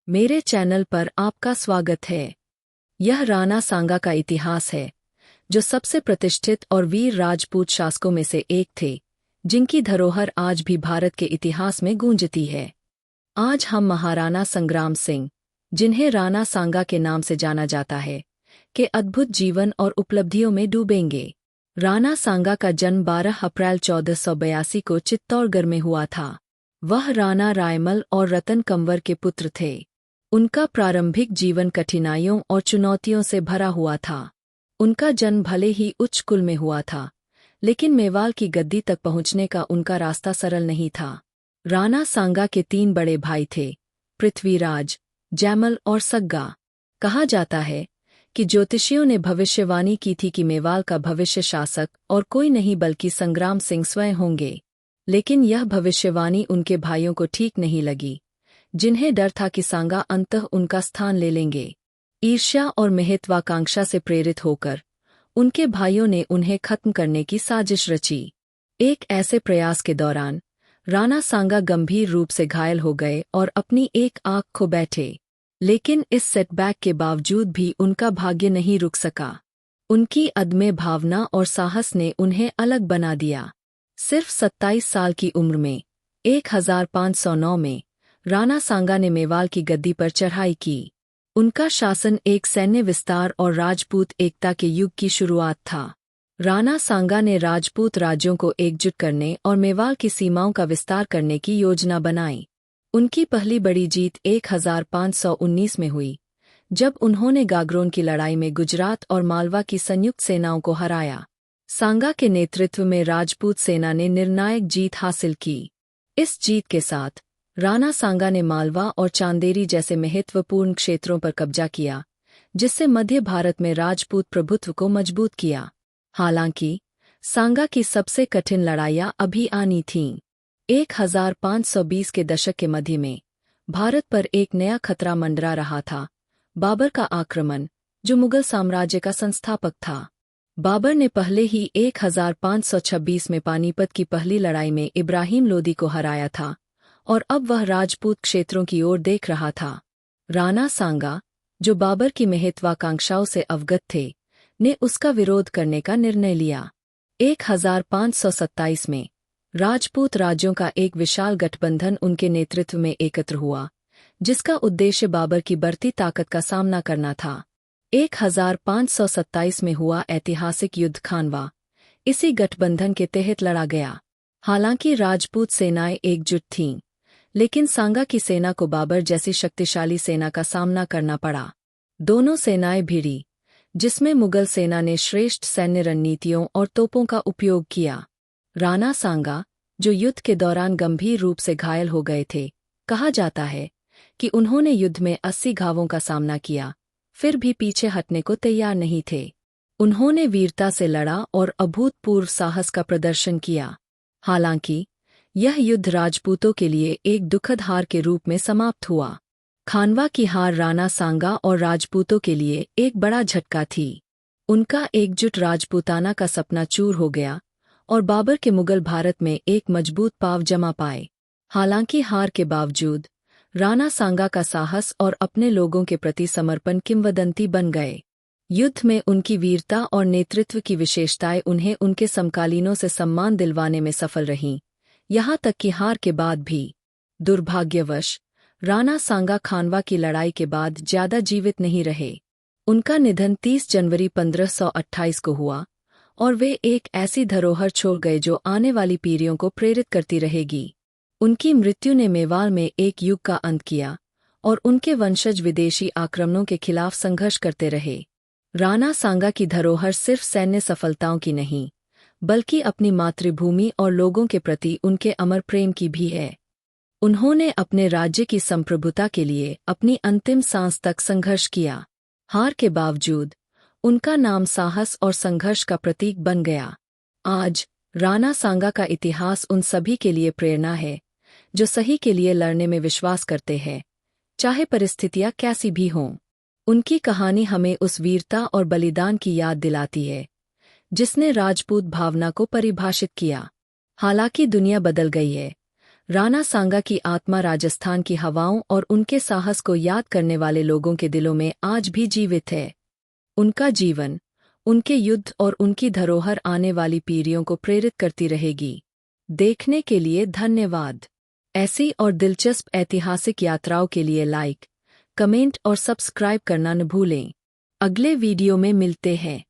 मेरे चैनल पर आपका स्वागत है। यह राणा सांगा का इतिहास है, जो सबसे प्रतिष्ठित और वीर राजपूत शासकों में से एक थे, जिनकी धरोहर आज भी भारत के इतिहास में गूंजती है। आज हम महाराणा संग्राम सिंह, जिन्हें राणा सांगा के नाम से जाना जाता है, के अद्भुत जीवन और उपलब्धियों में डूबेंगे। राणा सांगा का जन्म 12 अप्रैल 1482 को चित्तौड़गढ़ में हुआ था। वह राणा रायमल और रतन कंवर के पुत्र थे। उनका प्रारंभिक जीवन कठिनाइयों और चुनौतियों से भरा हुआ था। उनका जन्म भले ही उच्च कुल में हुआ था, लेकिन मेवाल की गद्दी तक पहुंचने का उनका रास्ता सरल नहीं था। राणा सांगा के 3 बड़े भाई थे, पृथ्वीराज, जैमल और सग्गा। कहा जाता है कि ज्योतिषियों ने भविष्यवाणी की थी कि मेवाल का भविष्य शासक और कोई नहीं बल्कि संग्राम सिंह स्वयं होंगे। लेकिन यह भविष्यवाणी उनके भाइयों को ठीक नहीं लगी, जिन्हें डर था कि सांगा अंततः उनका स्थान ले लेंगे। ईर्ष्या और महत्वाकांक्षा से प्रेरित होकर उनके भाइयों ने उन्हें खत्म करने की साजिश रची। एक ऐसे प्रयास के दौरान राणा सांगा गंभीर रूप से घायल हो गए और अपनी एक आंख खो बैठे। लेकिन इस सेटबैक के बावजूद भी उनका भाग्य नहीं रुक सका। उनकी अदम्य भावना और साहस ने उन्हें अलग बना दिया। सिर्फ 27 साल की उम्र में 1509 में राणा सांगा ने मेवाल की गद्दी पर चढ़ाई की। उनका शासन एक सैन्य विस्तार और राजपूत एकता के युग की शुरुआत था। राणा सांगा ने राजपूत राज्यों को एकजुट करने और मेवाल की सीमाओं का विस्तार करने की योजना बनाई। उनकी पहली बड़ी जीत 1519 में हुई, जब उन्होंने गागरोन की लड़ाई में गुजरात और मालवा की संयुक्त सेनाओं को हराया। सांगा के नेतृत्व में राजपूत सेना ने निर्णायक जीत हासिल की। इस जीत के साथ राणा सांगा ने मालवा और चांदेरी जैसे महत्वपूर्ण क्षेत्रों पर कब्जा किया, जिससे मध्य भारत में राजपूत प्रभुत्व को मजबूत किया। हालांकि सांगा की सबसे कठिन लड़ाइयां अभी आनी थीं। 1520 के दशक के मध्य में भारत पर एक नया खतरा मंडरा रहा था, बाबर का आक्रमण, जो मुगल साम्राज्य का संस्थापक था। बाबर ने पहले ही 1526 में पानीपत की पहली लड़ाई में इब्राहिम लोदी को हराया था, और अब वह राजपूत क्षेत्रों की ओर देख रहा था। राणा सांगा, जो बाबर की महत्वाकांक्षाओं से अवगत थे, ने उसका विरोध करने का निर्णय लिया। 1527 में राजपूत राज्यों का एक विशाल गठबंधन उनके नेतृत्व में एकत्र हुआ, जिसका उद्देश्य बाबर की बढ़ती ताकत का सामना करना था। 1527 में हुआ ऐतिहासिक युद्ध खानवा इसी गठबंधन के तहत लड़ा गया। हालांकि राजपूत सेनाएं एकजुट थीं, लेकिन सांगा की सेना को बाबर जैसी शक्तिशाली सेना का सामना करना पड़ा। दोनों सेनाएं भिड़ी, जिसमें मुगल सेना ने श्रेष्ठ सैन्य रणनीतियों और तोपों का उपयोग किया। राणा सांगा, जो युद्ध के दौरान गंभीर रूप से घायल हो गए थे, कहा जाता है कि उन्होंने युद्ध में 80 घावों का सामना किया, फिर भी पीछे हटने को तैयार नहीं थे। उन्होंने वीरता से लड़ा और अभूतपूर्व साहस का प्रदर्शन किया। हालांकि यह युद्ध राजपूतों के लिए एक दुखद हार के रूप में समाप्त हुआ। खानवा की हार राणा सांगा और राजपूतों के लिए एक बड़ा झटका थी। उनका एकजुट राजपूताना का सपना चूर हो गया और बाबर के मुगल भारत में एक मजबूत पाव जमा पाए। हालांकि हार के बावजूद राणा सांगा का साहस और अपने लोगों के प्रति समर्पण किंवदंती बन गए। युद्ध में उनकी वीरता और नेतृत्व की विशेषताएं उन्हें उनके समकालीनों से सम्मान दिलवाने में सफल रहीं, यहाँ तक कि हार के बाद भी। दुर्भाग्यवश राणा सांगा खानवा की लड़ाई के बाद ज्यादा जीवित नहीं रहे। उनका निधन 30 जनवरी 1528 को हुआ, और वे एक ऐसी धरोहर छोड़ गए जो आने वाली पीढ़ियों को प्रेरित करती रहेगी। उनकी मृत्यु ने मेवाल में एक युग का अंत किया, और उनके वंशज विदेशी आक्रमणों के खिलाफ संघर्ष करते रहे। राणा सांगा की धरोहर सिर्फ सैन्य सफलताओं की नहीं, बल्कि अपनी मातृभूमि और लोगों के प्रति उनके अमर प्रेम की भी है। उन्होंने अपने राज्य की संप्रभुता के लिए अपनी अंतिम सांस तक संघर्ष किया। हार के बावजूद उनका नाम साहस और संघर्ष का प्रतीक बन गया। आज राणा सांगा का इतिहास उन सभी के लिए प्रेरणा है, जो सही के लिए लड़ने में विश्वास करते हैं, चाहे परिस्थितियां कैसी भी हों। उनकी कहानी हमें उस वीरता और बलिदान की याद दिलाती है, जिसने राजपूत भावना को परिभाषित किया। हालांकि दुनिया बदल गई है, राणा सांगा की आत्मा राजस्थान की हवाओं और उनके साहस को याद करने वाले लोगों के दिलों में आज भी जीवित है। उनका जीवन, उनके युद्ध और उनकी धरोहर आने वाली पीढ़ियों को प्रेरित करती रहेगी। देखने के लिए धन्यवाद। ऐसी और दिलचस्प ऐतिहासिक यात्राओं के लिए लाइक, कमेंट और सब्सक्राइब करना न भूलें। अगले वीडियो में मिलते हैं।